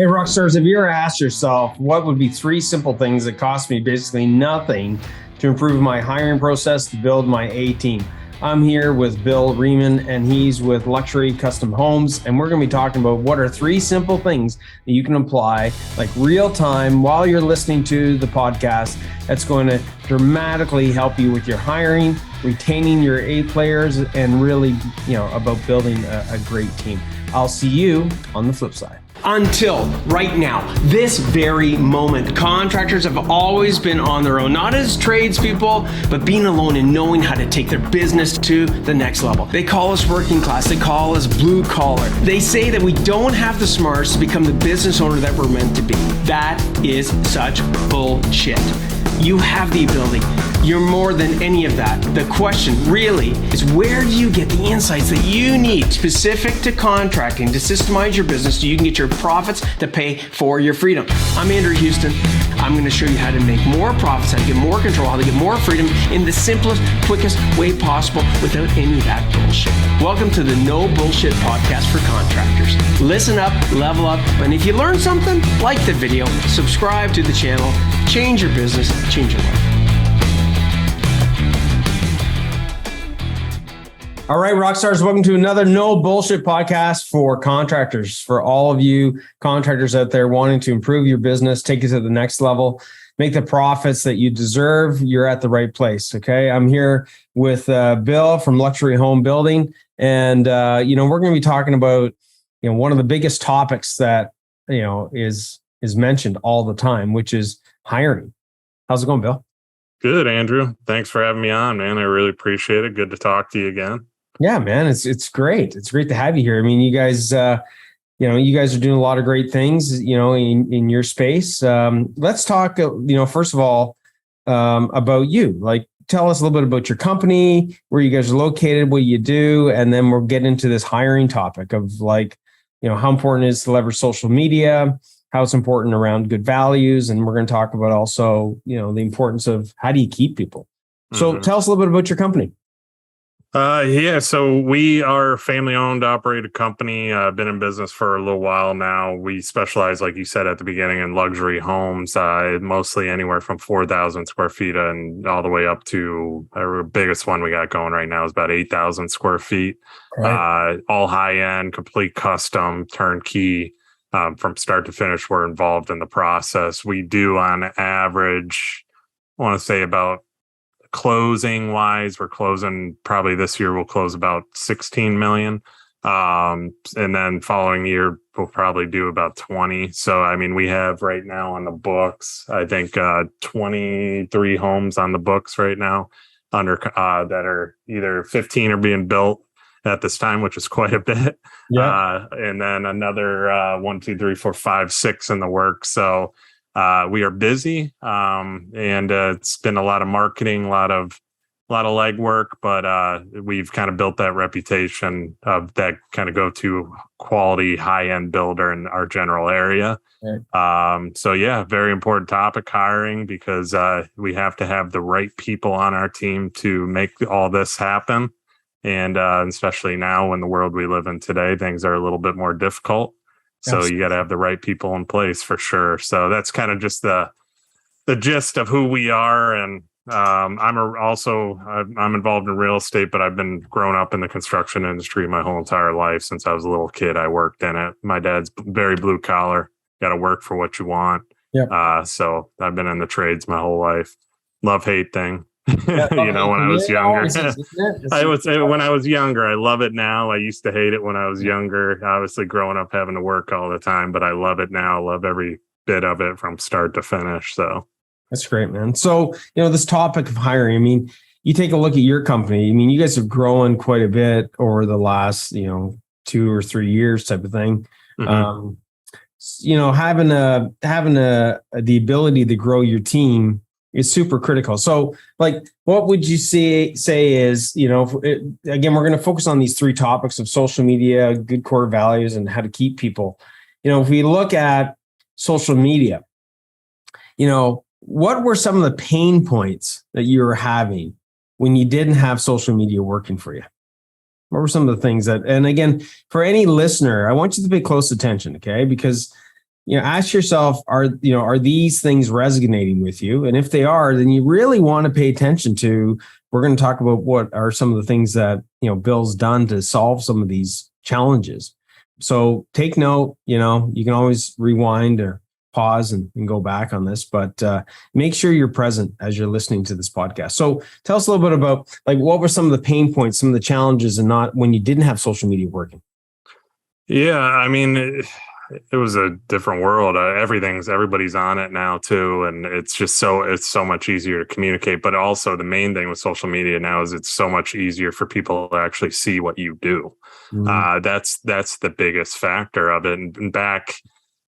Hey, Rockstars, have you ever asked yourself what would be 3 simple things that cost me basically nothing to improve my hiring process to build my A team? I'm here with Bill Riemann, and he's with Luxury Custom Homes, and we're going to be talking about what are 3 simple things that you can apply like real time while you're listening to the podcast that's going to dramatically help you with your hiring, retaining your A players, and really, about building a great team. I'll see you on the flip side. Until right now, this very moment, contractors have always been on their own, not as tradespeople, but being alone and knowing how to take their business to the next level. They call us working class, they call us blue collar. They say that we don't have the smarts to become the business owner that we're meant to be. That is such bullshit. You have the ability. You're more than any of that. The question really is, where do you get the insights that you need specific to contracting to systemize your business so you can get your profits to pay for your freedom? I'm Andrew Houston. I'm going to show you how to make more profits, how to get more control, how to get more freedom in the simplest, quickest way possible without any of that bullshit. Welcome to the No Bullshit Podcast for Contractors. Listen up, level up, and if you learn something, like the video, subscribe to the channel, change your business, change your life. All right, Rockstars, welcome to another No Bullshit Podcast for contractors. For all of you contractors out there wanting to improve your business, take it to the next level, make the profits that you deserve, you're at the right place, okay? I'm here with Bill from Luxury Home Building, and we're going to be talking about one of the biggest topics that is mentioned all the time, which is hiring. How's it going, Bill? Good, Andrew. Thanks for having me on, man. I really appreciate it. Good to talk to you again. Yeah, man, it's great. It's great to have you here. I mean, you guys, you guys are doing a lot of great things, in your space. Let's talk, first of all, about you. Like, tell us a little bit about your company, where you guys are located, what you do, and then we'll get into this hiring topic of how important it is to leverage social media, how it's important around good values, and we're going to talk about also, the importance of how do you keep people. So tell us a little bit about your company. So we are a family-owned, operated company. Been in business for a little while now. We specialize, like you said at the beginning, in luxury homes, mostly anywhere from 4,000 square feet and all the way up to our biggest one we got going right now is about 8,000 square feet. Right. All high-end, complete custom, turnkey. From start to finish, we're involved in the process. We do, on average, I want to say about closing wise, we're closing probably this year, we'll close about 16 million. And then following year, we'll probably do about 20. So, I mean, we have right now on the books, I think 23 homes on the books right now under that are either 15 are being built at this time, which is quite a bit. Yeah. And then another 1, 2, 3, 4, 5, 6 in the works. So we are busy, and it's been a lot of marketing, a lot of legwork, but we've kind of built that reputation of that kind of go-to quality high-end builder in our general area. Right. So yeah, very important topic, hiring, because we have to have the right people on our team to make all this happen. And especially now in the world we live in today, things are a little bit more difficult. So Absolutely. You got to have the right people in place for sure. So that's kind of just the gist of who we are. And I'm involved in real estate, but I've been grown up in the construction industry my whole entire life. Since I was a little kid, I worked in it. My dad's very blue collar. Got to work for what you want. Yep. So I've been in the trades my whole life. Love-hate thing. When I was younger, I would say when I was younger, I love it now. I used to hate it when I was younger, obviously growing up, having to work all the time, but I love it now. I love every bit of it from start to finish. So that's great, man. So, this topic of hiring, I mean, you take a look at your company. I mean, you guys have grown quite a bit over the last, 2 or 3 years type of thing. Mm-hmm. Having the ability to grow your team is super critical. So, what would you say is, again, we're going to focus on these 3 topics of social media, good core values, and how to keep people. If we look at social media, what were some of the pain points that you were having when you didn't have social media working for you? What were some of the things that, and again, for any listener, I want you to pay close attention, okay? Because, ask yourself, are these things resonating with you? And if they are, then you really want to pay attention to, we're going to talk about what are some of the things that, Bill's done to solve some of these challenges. So take note, you can always rewind or pause and go back on this, but make sure you're present as you're listening to this podcast. So tell us a little bit about what were some of the pain points, some of the challenges, and not when you didn't have social media working. Yeah, I mean, it was a different world. Everybody's on it now too, and it's so much easier to communicate. But also, the main thing with social media now is it's so much easier for people to actually see what you do. Mm-hmm. That's the biggest factor of it. And back,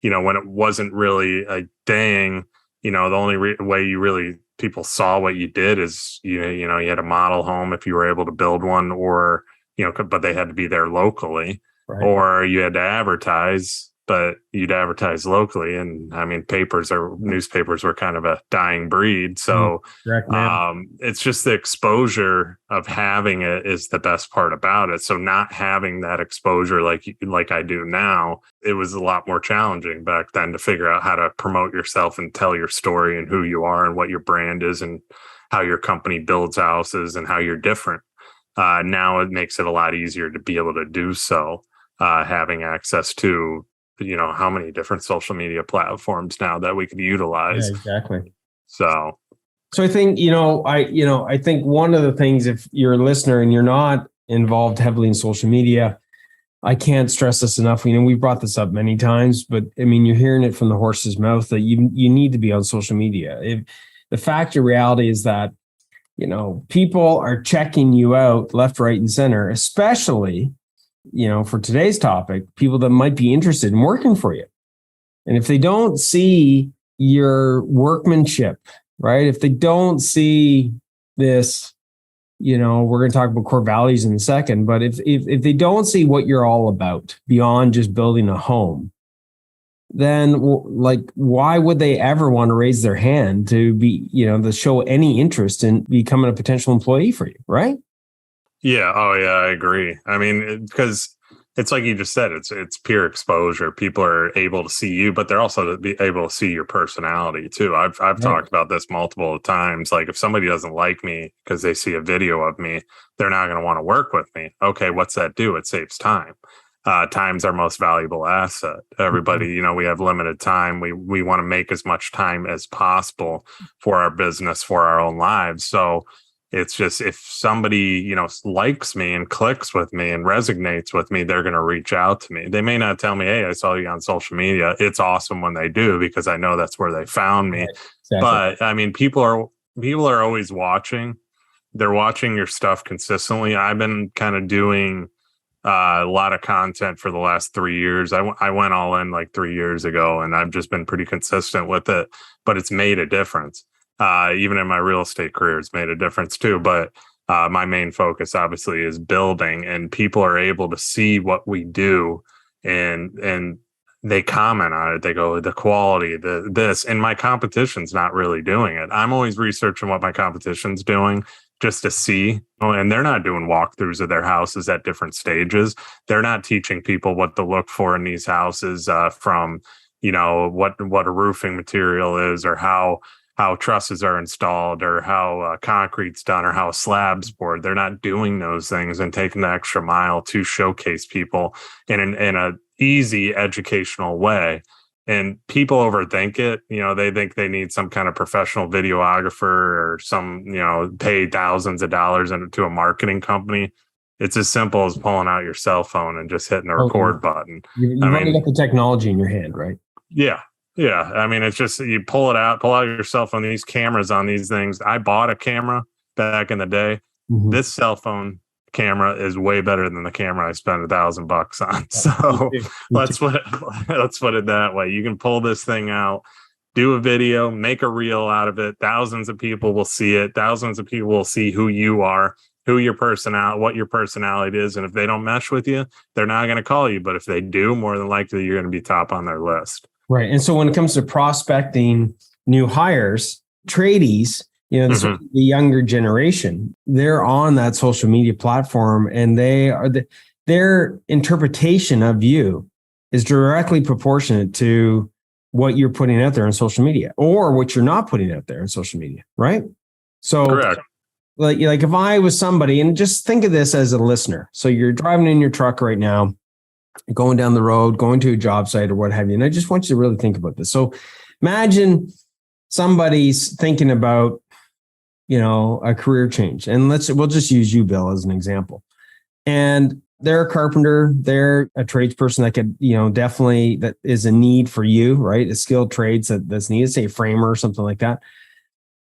when it wasn't really a thing, the only way people saw what you did is you had a model home if you were able to build one, or but they had to be there locally. Right. Or you had to advertise, but you'd advertise locally. And I mean, newspapers were kind of a dying breed. So it's just the exposure of having it is the best part about it. So not having that exposure like I do now, it was a lot more challenging back then to figure out how to promote yourself and tell your story and who you are and what your brand is and how your company builds houses and how you're different. Now it makes it a lot easier to be able to do so. Having access to, how many different social media platforms now that we could utilize. Yeah, exactly. So I think, I think one of the things, if you're a listener and you're not involved heavily in social media, I can't stress this enough. We've brought this up many times, but I mean, you're hearing it from the horse's mouth that you need to be on social media. The fact of reality is that, people are checking you out left, right, and center, especially for today's topic, people that might be interested in working for you. And if they don't see your workmanship, right? If they don't see this, we're going to talk about core values in a second, but if they don't see what you're all about beyond just building a home, then why would they ever want to raise their hand to be, to show any interest in becoming a potential employee for you, right? Yeah. Oh, yeah. I agree. I mean, because it's like you just said, it's peer exposure. People are able to see you, but they're also able to see your personality too. I've talked about this multiple times. Like if somebody doesn't like me because they see a video of me, they're not going to want to work with me. Okay, what's that do? It saves time. Time's our most valuable asset. Everybody, we have limited time. We want to make as much time as possible for our business, for our own lives. So it's just, if somebody, likes me and clicks with me and resonates with me, they're going to reach out to me. They may not tell me, hey, I saw you on social media. It's awesome when they do, because I know that's where they found me. Right. Exactly. But I mean, people are always watching. They're watching your stuff consistently. I've been kind of doing a lot of content for the last 3 years. I went all in like 3 years ago, and I've just been pretty consistent with it, but it's made a difference. Even in my real estate career, it's made a difference too. But my main focus obviously is building, and people are able to see what we do, and they comment on it. They go, the quality, this, and my competition's not really doing it. I'm always researching what my competition's doing just to see. And they're not doing walkthroughs of their houses at different stages. They're not teaching people what to look for in these houses, from, what a roofing material is, or how trusses are installed, or how concrete's done, or how a slab's poured. They're not doing those things and taking the extra mile to showcase people in a easy educational way. And people overthink it. They think they need some kind of professional videographer or some, pay thousands of dollars to a marketing company. It's as simple as pulling out your cell phone and just hitting the record button. You've already got the technology in your hand, right? Yeah. Yeah. I mean, it's just, you pull out your cell phone, these cameras on these things. I bought a camera back in the day. Mm-hmm. This cell phone camera is way better than the camera I spent $1,000 on. So let's put it that way. You can pull this thing out, do a video, make a reel out of it. Thousands of people will see it. Thousands of people will see who you are, what your personality is. And if they don't mesh with you, they're not going to call you. But if they do, more than likely, you're going to be top on their list. Right. And so when it comes to prospecting new hires, tradies, the younger generation, they're on that social media platform, and their interpretation of you is directly proportionate to what you're putting out there on social media or what you're not putting out there on social media, right? So Correct. like if I was somebody, and just think of this as a listener. So you're driving in your truck right now, going down the road, going to a job site or what have you. And I just want you to really think about this. So imagine somebody's thinking about, a career change. And we'll just use you, Bill, as an example. And they're a carpenter, they're a tradesperson that could, definitely, that is a need for you, right? A skilled trades that's needed, say a framer or something like that.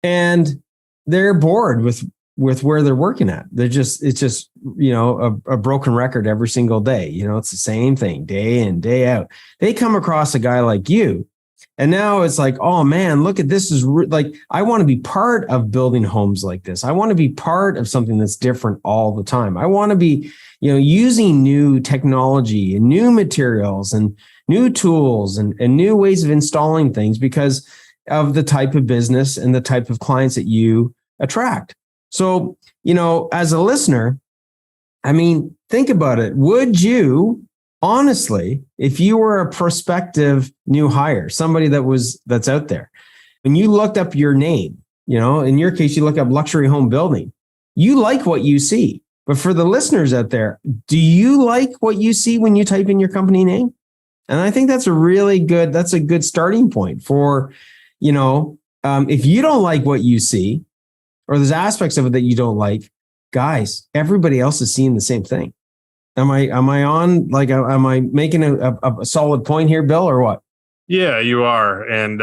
And they're bored with where they're working at. It's just, a broken record every single day. It's the same thing day in, day out. They come across a guy like you. And now it's like, oh man, look at this is like, I want to be part of building homes like this. I want to be part of something that's different all the time. I want to be, using new technology and new materials and new tools and new ways of installing things because of the type of business and the type of clients that you attract. So, as a listener, I mean, think about it. Would you honestly, if you were a prospective new hire, somebody that's out there, and you looked up your name, in your case, you look up luxury home building, you like what you see. But for the listeners out there, do you like what you see when you type in your company name? And I think that's a good starting point for, if you don't like what you see, or there's aspects of it that you don't like, guys, everybody else is seeing the same thing. Am I am I making a solid point here, Bill, or what? Yeah, you are. And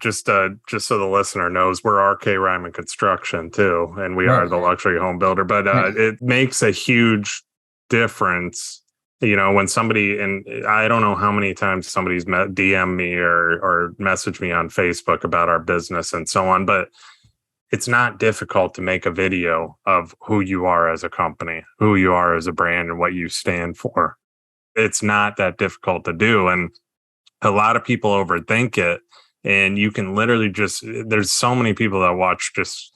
just so the listener knows, we're RK Ryman Construction too, and we are the luxury home builder. But it makes a huge difference, when somebody, and I don't know how many times somebody's DM me or messaged me on Facebook about our business and so on, but it's not difficult to make a video of who you are as a company, who you are as a brand, and what you stand for. It's not that difficult to do. And a lot of people overthink it. And you can literally there's so many people that watch just,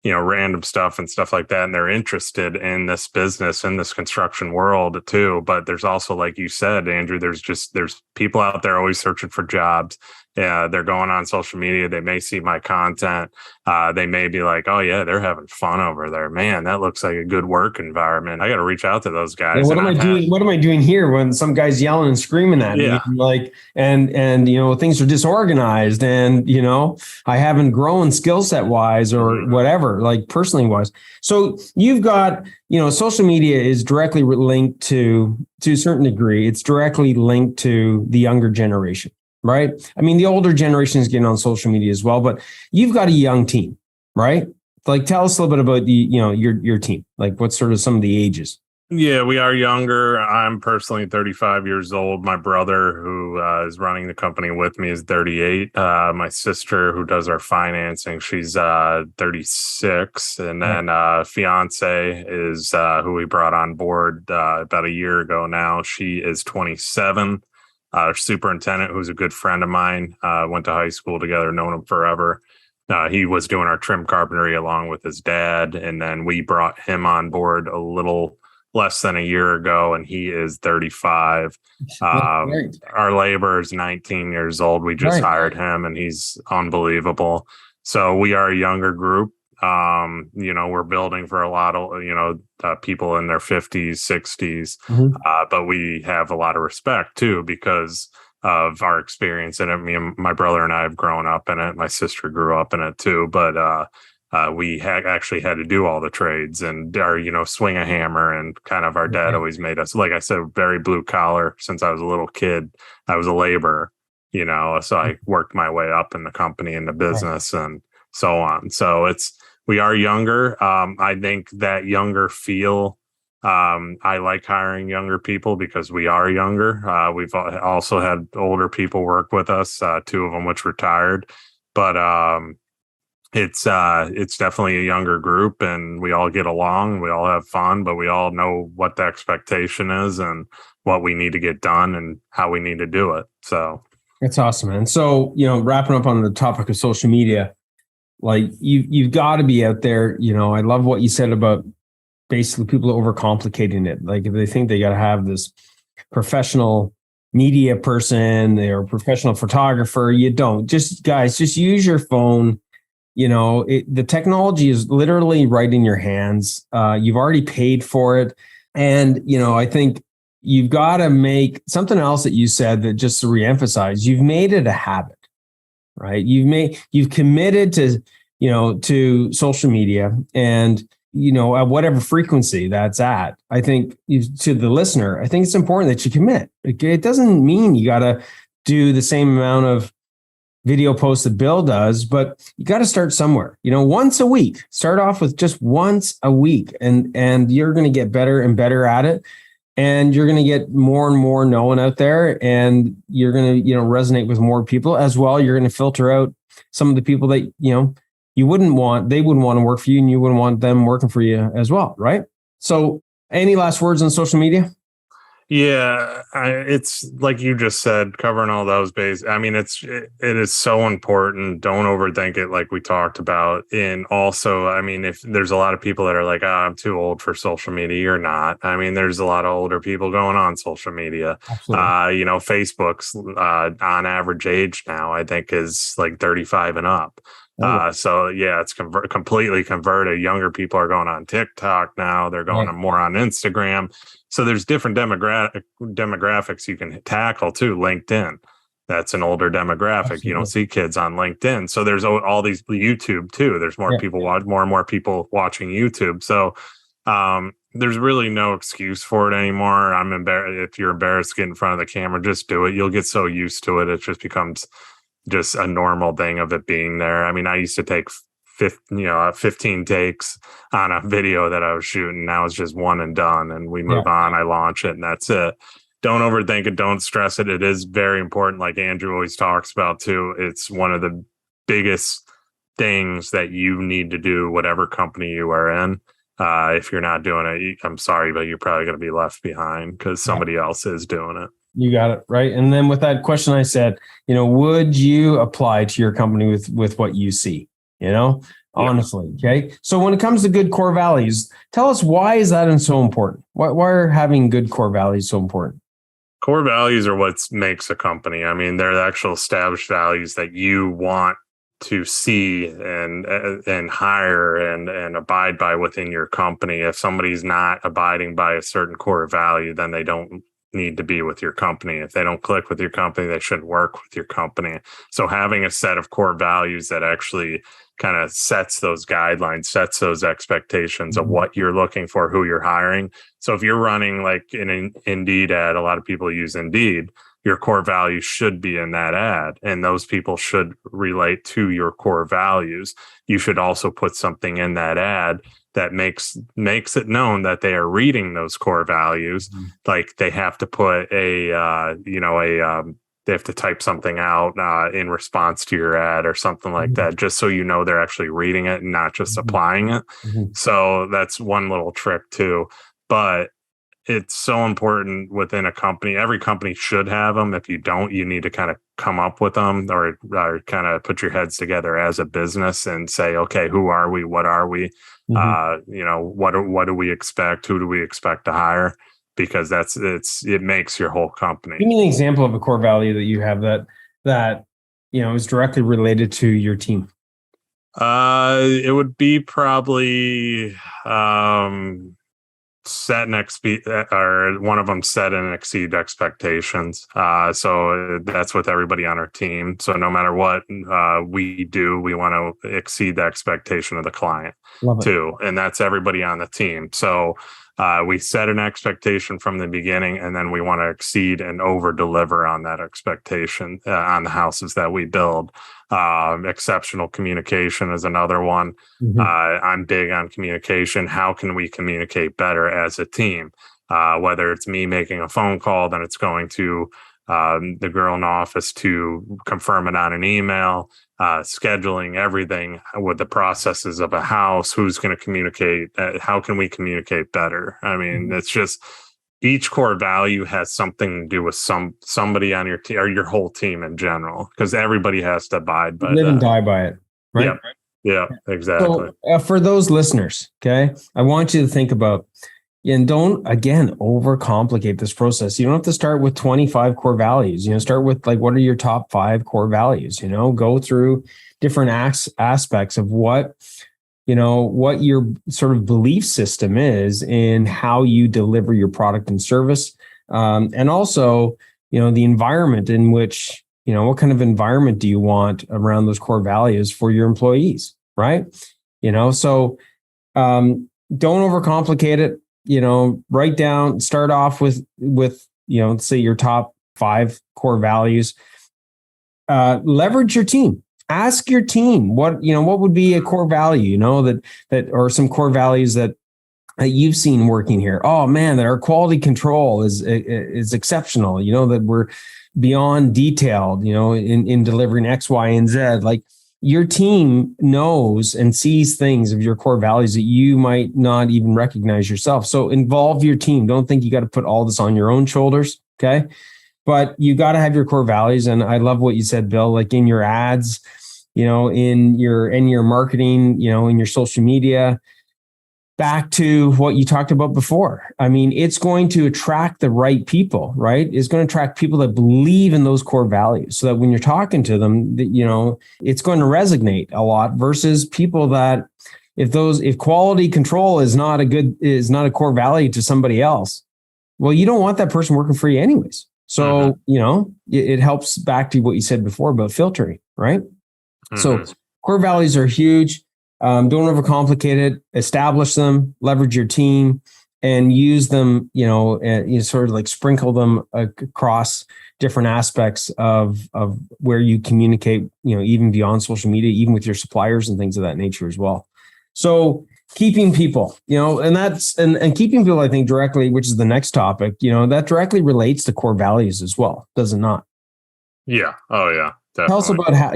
random stuff and stuff like that. And they're interested in this business, in this construction world too. But there's also, like you said, Andrew, there's people out there always searching for jobs. Yeah, they're going on social media. They may see my content. They may be like, oh yeah, they're having fun over there. Man, that looks like a good work environment. I got to reach out to those guys. Yeah, what am I doing here when some guy's yelling and screaming at me? Like, and things are disorganized and, I haven't grown skill set wise or whatever, like personally wise. So you've got, social media is directly linked to a certain degree. It's directly linked to the younger generation. Right. I mean, the older generation is getting on social media as well, but you've got a young team, right? Like, tell us a little bit about your team, like what sort of some of the ages. Yeah, we are younger. I'm personally 35 years old. My brother, who is running the company with me, is 38. My sister, who does our financing, she's 36. And then fiance is who we brought on board about a year ago now. She is 27. Our superintendent, who's a good friend of mine, went to high school together, known him forever. He was doing our trim carpentry along with his dad. And then we brought him on board a little less than a year ago, and he is 35. Our laborer is 19 years old. We just hired him, and he's unbelievable. So we are a younger group. We're building for a lot of, people in their 50s, 60s, but we have a lot of respect too, because of our experience in it. Me and my brother and I have grown up in it. My sister grew up in it too, but we actually had to do all the trades and swing a hammer, and kind of our dad always made us, like I said, very blue collar. Since I was a little kid, I was a laborer, so I worked my way up in the company and the business and so on. So we are younger. I think that younger feel, I like hiring younger people because we are younger. We've also had older people work with us, two of them which retired, but it's definitely a younger group, and we all get along. We all have fun, but we all know what the expectation is and what we need to get done and how we need to do it. So that's awesome, man. So, wrapping up on the topic of social media, like you've got to be out there. I love what you said about basically people overcomplicating it. Like if they think they got to have this professional media person or a professional photographer. You don't. Just guys, just use your phone. The technology is literally right in your hands. You've already paid for it. And, I think you've got to make something else that you said, that just to reemphasize, you've made it a habit, right? You've committed to social media, and, at whatever frequency that's at. I think to the listener, I think it's important that you commit. It doesn't mean you got to do the same amount of video posts that Bill does, but you got to start somewhere. Once a week. Start off with just once a week, and you're going to get better and better at it, and you're going to get more and more known out there, and you're going to resonate with more people as well. You're going to filter out some of the people that they wouldn't want to work for you, and you wouldn't want them working for you as well, right? So, any last words on social media? Yeah, it's like you just said, covering all those bases. I mean, it is so important. Don't overthink it, like we talked about. And also, I mean, if there's a lot of people that are like, I'm too old for social media, you're not. I mean, there's a lot of older people going on social media. Absolutely. Facebook's on average age now, I think, is like 35 and up. So yeah, it's completely converted. Younger people are going on TikTok now. They're going more on Instagram. So there's different demographics you can tackle too. LinkedIn, that's an older demographic. Absolutely. You don't see kids on LinkedIn. So there's all these YouTube too. There's more people more and more people watching YouTube. So there's really no excuse for it anymore. I'm embarrassed. If you're embarrassed to get in front of the camera, just do it. You'll get so used to it. It just becomes just a normal thing of it being there. I mean, I used to take 15 takes on a video that I was shooting. Now it's just one and done, and we move on. I launch it, and that's it. Don't overthink it. Don't stress it. It is very important. Like Andrew always talks about too. It's one of the biggest things that you need to do, whatever company you are in. If you're not doing it, I'm sorry, but you're probably going to be left behind because somebody else is doing it. You got it right. And then with that question, I said, would you apply to your company with what you see? Honestly. Okay. So when it comes to good core values, tell us, why is that so important? Why are having good core values so important? Core values are what makes a company. I mean, they're the actual established values that you want to see and hire and abide by within your company. If somebody's not abiding by a certain core value, then they don't need to be with your company. If they don't click with your company, they shouldn't work with your company. So having a set of core values that actually kind of sets those guidelines, sets those expectations of what you're looking for, who you're hiring. So if you're running like an Indeed ad, a lot of people use Indeed, your core values should be in that ad, and those people should relate to your core values. You should also put something in that ad that makes it known that they are reading those core values. Like they have to put they have to type something out in response to your ad or something like that, just so you know they're actually reading it and not just applying it. So that's one little trick too. But it's so important within a company. Every company should have them. If you don't, you need to kind of come up with them or kind of put your heads together as a business and say, okay, who are we? What are we? What do we expect? Who do we expect to hire? Because it makes your whole company. Give me an example of a core value that you have that is directly related to your team. It would be probably set and exceed, or one of them set and exceed expectations. So that's with everybody on our team. So no matter what we do, we want to exceed the expectation of the client too. And that's everybody on the team. So we set an expectation from the beginning, and then we want to exceed and over deliver on that expectation on the houses that we build. Exceptional communication is another one. I'm big on communication. How can we communicate better as a team? Whether it's me making a phone call, then it's going to the girl in the office to confirm it on an email, scheduling everything with the processes of a house, who's going to communicate, how can we communicate better? I mean, it's just each core value has something to do with somebody on your team or your whole team in general, because everybody has to abide by live and die by it, right? Yeah, exactly. So, for those listeners, okay, I want you to think about, And don't, again, overcomplicate this process. You don't have to start with 25 core values. Start with like, what are your top 5 core values? Go through different aspects of what your sort of belief system is in how you deliver your product and service. And also, the environment in which, what kind of environment do you want around those core values for your employees, right? So don't overcomplicate it. Write down, start off with, say your top 5 core values. Leverage your team. Ask your team what would be a core value, that or some core values that you've seen working here. Oh man, that our quality control is exceptional. That we're beyond detailed, in delivering X, Y, and Z. Like, your team knows and sees things of your core values that you might not even recognize yourself. So involve your team. Don't think you got to put all this on your own shoulders. Okay. But you got to have your core values. And I love what you said, Bill, like in your ads, in your marketing, in your social media, back to what you talked about before. I mean, it's going to attract the right people, right? It's going to attract people that believe in those core values, so that when you're talking to them, it's going to resonate a lot versus people that if quality control is not a core value to somebody else, well, you don't want that person working for you anyways. So, it helps back to what you said before about filtering, right? So core values are huge. Don't overcomplicate it. Establish them, leverage your team, and use them, you sort of like sprinkle them across different aspects of where you communicate, even beyond social media, even with your suppliers and things of that nature as well. So keeping people, and keeping people, I think directly, which is the next topic, that directly relates to core values as well, does it not? Yeah. Oh yeah. Definitely. Tell us about how,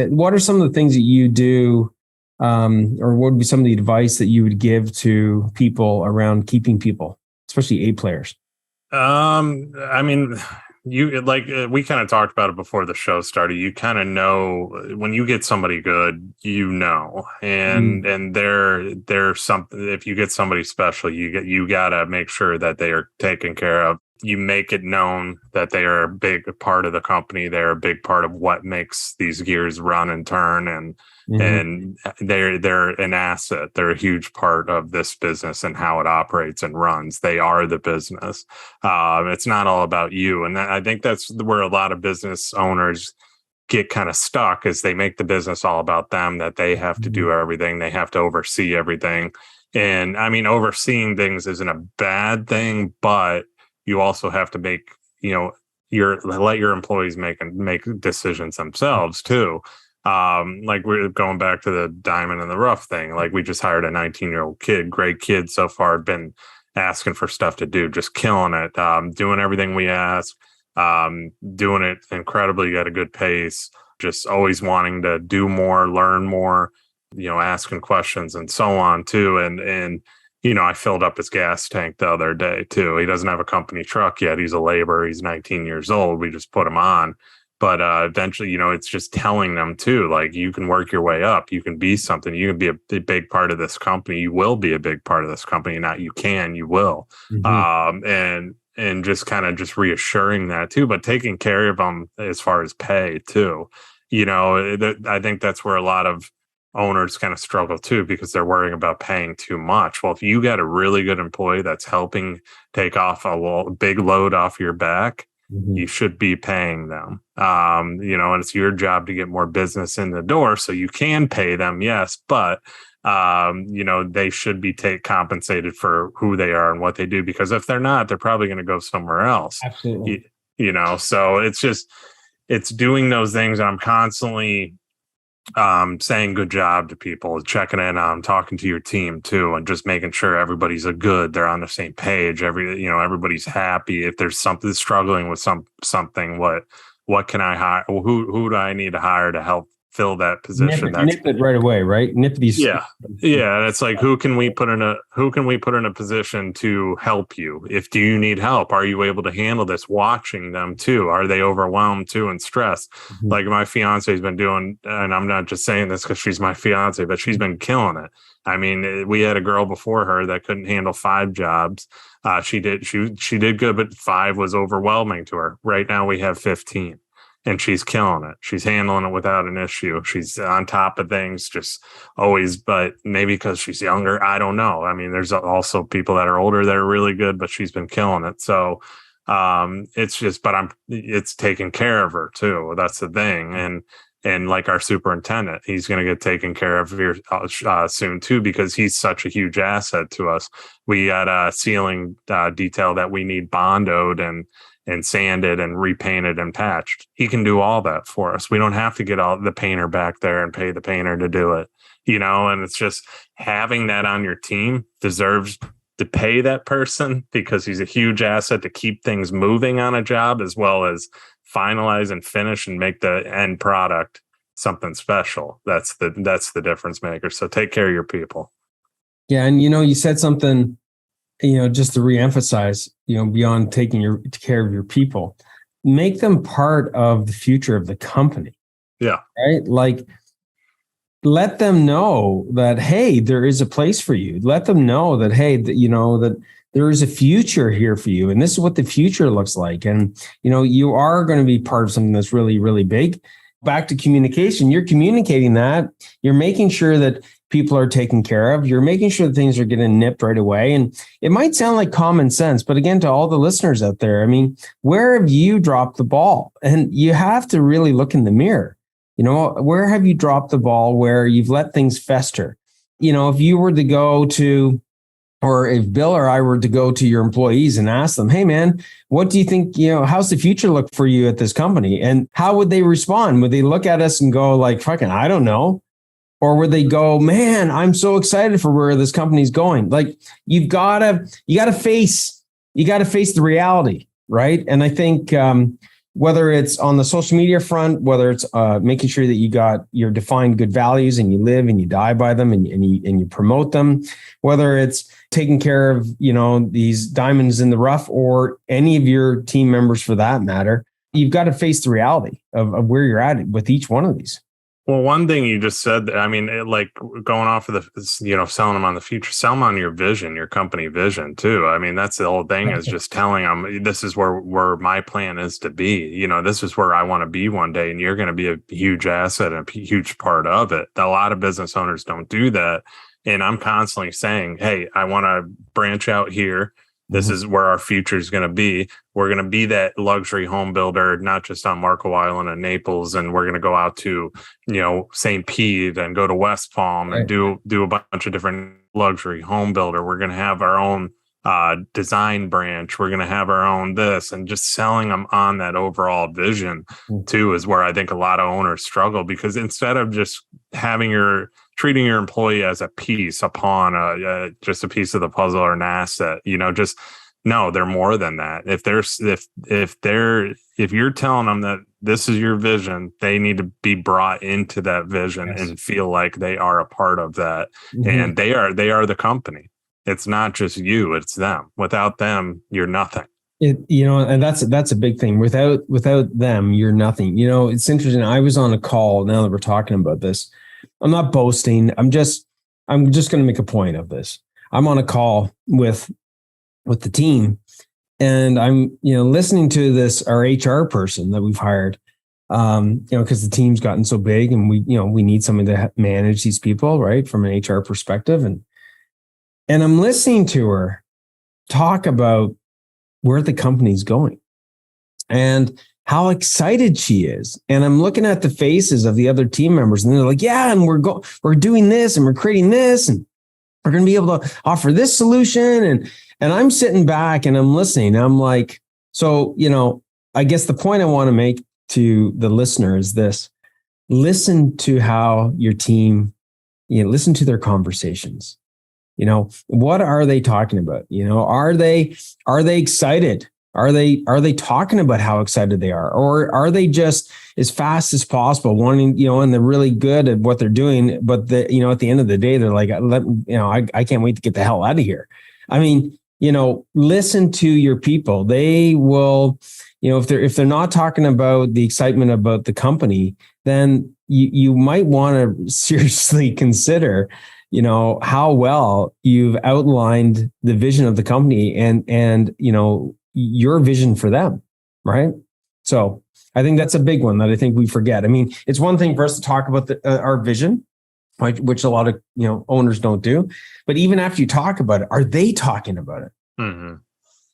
what are some of the things that you do, or what would be some of the advice that you would give to people around keeping people, especially A players? I mean, we kind of talked about it before the show started. You kind of know when you get somebody good, and there's something. If you get somebody special, you gotta make sure that they are taken care of. You make it known that they are a big part of the company. They're a big part of what makes these gears run and turn, and they're an asset. They're a huge part of this business and how it operates and runs. They are the business. It's not all about you, and I think that's where a lot of business owners get kind of stuck, is they make the business all about them. That they have to do everything. They have to oversee everything. And I mean, overseeing things isn't a bad thing, but you also have to make, let your employees make decisions themselves too. Like, we're going back to the diamond in the rough thing. Like, we just hired a 19-year-old kid, great kid so far, been asking for stuff to do, just killing it, doing everything we ask, doing it incredibly at a good pace, just always wanting to do more, learn more, asking questions and so on too. And I filled up his gas tank the other day too. He doesn't have a company truck yet. He's a laborer. He's 19 years old. We just put him on. But eventually, it's just telling them too, like, you can work your way up. You can be something. You can be a big part of this company. You will be a big part of this company. Not you can, you will. And just kind of just reassuring that too, but taking care of them as far as pay too. I think that's where a lot of owners kind of struggle too, because they're worrying about paying too much. Well, if you got a really good employee that's helping take off a big load off your back, you should be paying them. And it's your job to get more business in the door, so you can pay them, yes, but they should be compensated for who they are and what they do, because if they're not, they're probably going to go somewhere else. Absolutely. So it's doing those things. I'm constantly saying good job to people, checking in on, talking to your team too, and just making sure everybody's they're on the same page. Everybody's happy. If there's something struggling with something, what can I hire? Who do I need to hire to help fill that position. Nip it right away, right? Nip these. Yeah. And it's like, who can we put in a position to help you? Do you need help? Are you able to handle this? Watching them too. Are they overwhelmed too and stressed? Mm-hmm. Like my fiance has been doing, and I'm not just saying this because she's my fiance, but she's been killing it. I mean, we had a girl before her that couldn't handle 5 jobs. She did good, but 5 was overwhelming to her. Right now we have 15. And she's killing it. She's handling it without an issue. She's on top of things, just always, but maybe because she's younger, I don't know. I mean, there's also people that are older that are really good, but she's been killing it. So it's taking care of her too. That's the thing. And like our superintendent, he's going to get taken care of here soon too, because he's such a huge asset to us. We had a ceiling detail that we need bondoed and sanded and repainted and patched. He can do all that for us. We don't have to get all the painter back there and pay the painter to do it, and it's just having that on your team deserves to pay that person, because he's a huge asset to keep things moving on a job, as well as finalize and finish and make the end product something special. That's the difference maker. So take care of your people. Yeah. And, you said something, just to reemphasize, beyond taking care of your people, make them part of the future of the company. Yeah. Right. Like, let them know that, hey, there is a place for you. Let them know that, hey, that there is a future here for you. And this is what the future looks like. And, you are going to be part of something that's really, really big. Back to communication. You're communicating that. You're making sure that people are taken care of. You're making sure that things are getting nipped right away. And it might sound like common sense, but again, to all the listeners out there, I mean, where have you dropped the ball? And you have to really look in the mirror. Where have you dropped the ball where you've let things fester? If you were to go to, or if Bill or I were to go to your employees and ask them, hey, man, what do you think, how's the future look for you at this company? And how would they respond? Would they look at us and go like, fucking, I don't know? Or would they go, man, I'm so excited for where this company's going? Like, you gotta face the reality, right? And I think whether it's on the social media front, whether it's making sure that you got your defined good values and you live and you die by them and you promote them, whether it's taking care of, these diamonds in the rough or any of your team members for that matter, you've got to face the reality of where you're at with each one of these. Well, one thing you just said, I mean, like going off of the, selling them on the future, sell them on your vision, your company vision too. I mean, that's the whole thing, is just telling them, this is where my plan is to be. This is where I want to be one day, and you're going to be a huge asset and a huge part of it. A lot of business owners don't do that. And I'm constantly saying, hey, I want to branch out here. This is where our future is going to be. We're going to be that luxury home builder, not just on Marco Island and Naples. And we're going to go out to, St. Pete and go to West Palm and do a bunch of different luxury home builder. We're going to have our own design branch. We're going to have our own this, and just selling them on that overall vision too is where I think a lot of owners struggle, because instead of just treating your employee as a piece, a pawn, just a piece of the puzzle or an asset, no, they're more than that. If you're telling them that this is your vision, they need to be brought into that vision and feel like they are a part of that. And they are the company. It's not just you, it's them. Without them, you're nothing. And that's a big thing. Without them, you're nothing. It's interesting. I was on a call, now that we're talking about this. I'm not boasting. I'm just going to make a point of this. I'm on a call with the team, and I'm, listening to our HR person that we've hired, because the team's gotten so big, and we need someone to manage these people, right, from an HR perspective. And I'm listening to her talk about where the company's going and how excited she is. And I'm looking at the faces of the other team members, and they're like, yeah, and we're doing this, and we're creating this, and we're going to be able to offer this solution. And I'm sitting back and I'm listening. I'm like, so, I guess the point I want to make to the listener is this: listen to how your team, listen to their conversations. What are they talking about? Are they excited Are they talking about how excited they are, or are they just as fast as possible wanting, and they're really good at what they're doing, but at the end of the day, they're like, I can't wait to get the hell out of here. I mean, listen to your people. They will, if they're not talking about the excitement about the company, then you might want to seriously consider, how well you've outlined the vision of the company and your vision for them, right? So I think that's a big one that I think we forget. I mean, it's one thing for us to talk about our vision, right, which a lot of owners don't do. But even after you talk about it, are they talking about it? Mm-hmm.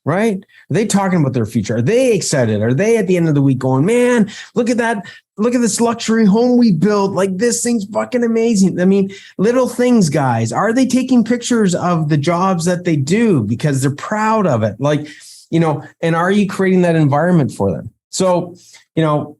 Right? Are they talking about their future? Are they excited? Are they at the end of the week going, man, look at that. Look at this luxury home we built. Like, this thing's fucking amazing. I mean, little things, guys. Are they taking pictures of the jobs that they do because they're proud of it? Like, and are you creating that environment for them? So,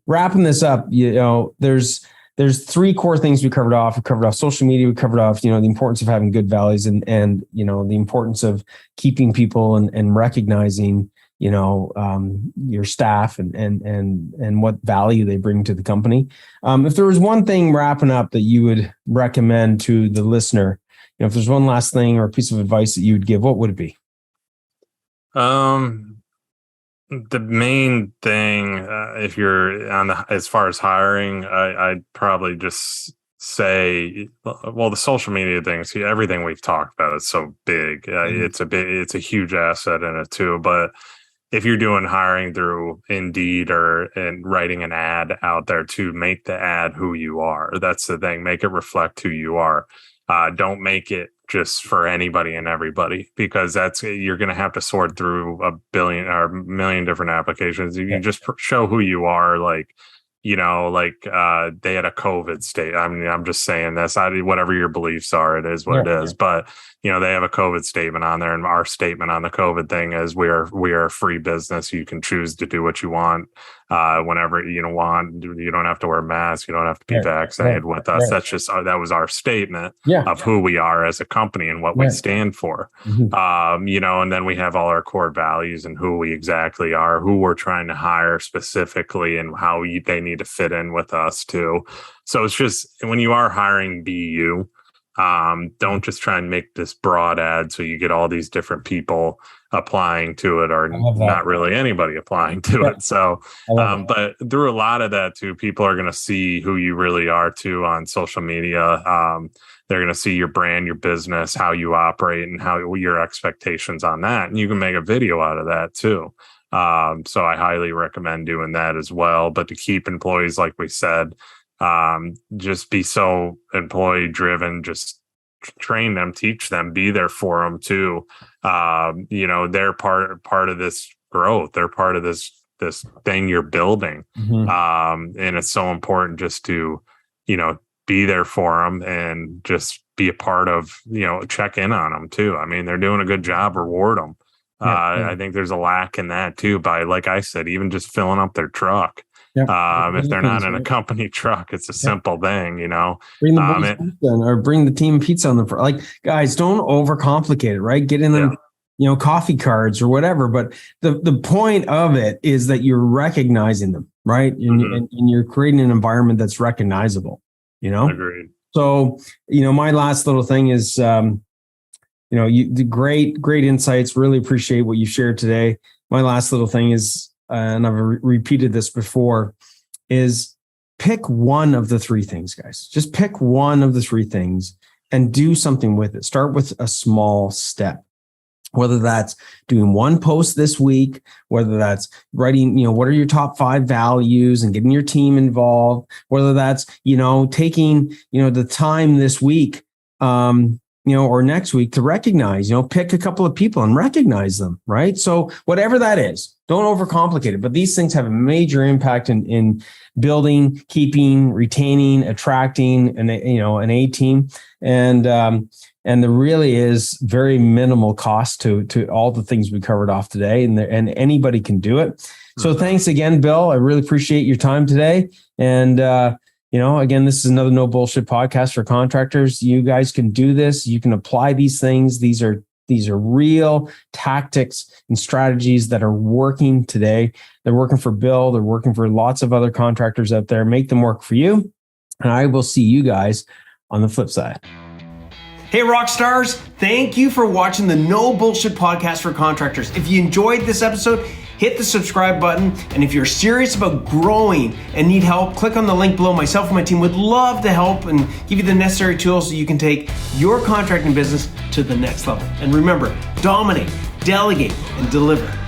wrapping this up, there's three core things we covered off. We covered off social media. We covered off, the importance of having good values and the importance of keeping people and recognizing, your staff and what value they bring to the company. If there was one thing wrapping up that you would recommend to the listener, if there's one last thing or a piece of advice that you would give, what would it be? The main thing, if you're as far as hiring, I'd probably just say, well, the social media thing, see, everything we've talked about is so big. It's a huge asset in it too. But if you're doing hiring through Indeed and writing an ad out there, to make the ad who you are. That's the thing. Make it reflect who you are. Don't make it just for anybody and everybody, because you're going to have to sort through a billion or a million different applications. You just show who you are. Like, they had a COVID state. I mean, I'm just saying this. Whatever your beliefs are, it is what it is. But they have a COVID statement on there, and our statement on the COVID thing is we are a free business. You can choose to do what you want whenever you want. You don't have to wear a mask. You don't have to be vaccinated with us. That's just that was our statement of who we are as a company and what we stand for. And then we have all our core values and who we exactly are, who we're trying to hire specifically, and how they need to fit in with us too. So it's just, when you are hiring, be you. Don't just try and make this broad ad so you get all these different people applying to it, or not really anybody applying to it. So, but through a lot of that too, people are going to see who you really are too on social media. They're going to see your brand, your business, how you operate, and how your expectations on that. And you can make a video out of that too. So I highly recommend doing that as well. But to keep employees, like we said, just be so employee driven, just train them, teach them, be there for them too. They're part of this growth. They're part of this thing you're building. And it's so important just to, be there for them and just be a part of, check in on them too. I mean, they're doing a good job, reward them. I think there's a lack in that too, by, like I said, even just filling up their truck. If they're not in a company truck, it's a simple thing, Bring the pizza or bring the team pizza on the front. Like, guys, don't overcomplicate it, right? Get in them, coffee cards or whatever. But the point of it is that you're recognizing them, right? And you're creating an environment that's recognizable, Agreed. So, my last little thing is, the great insights. Really appreciate what you shared today. My last little thing is, and I've repeated this before, is pick one of the three things, guys. Just pick one of the three things and do something with it. Start with a small step, whether that's doing one post this week, whether that's writing, what are your top 5 values and getting your team involved, whether that's, taking, the time this week, or next week to recognize, pick a couple of people and recognize them, right? So whatever that is, don't overcomplicate it. But these things have a major impact in building, keeping, retaining, attracting an A team. And there really is very minimal cost to all the things we covered off today, and anybody can do it. So thanks again, Bill. I really appreciate your time today. And again, this is another No Bullshit podcast for contractors. You guys can do this. You can apply these things. These are These are real tactics and strategies that are working today. They're working for Bill. They're working for lots of other contractors out there. Make them work for you. And I will see you guys on the flip side. Hey, rock stars, thank you for watching the No Bullshit Podcast for Contractors. If you enjoyed this episode, hit the subscribe button. And if you're serious about growing and need help, click on the link below. Myself and my team would love to help and give you the necessary tools so you can take your contracting business to the next level. And remember, dominate, delegate, and deliver.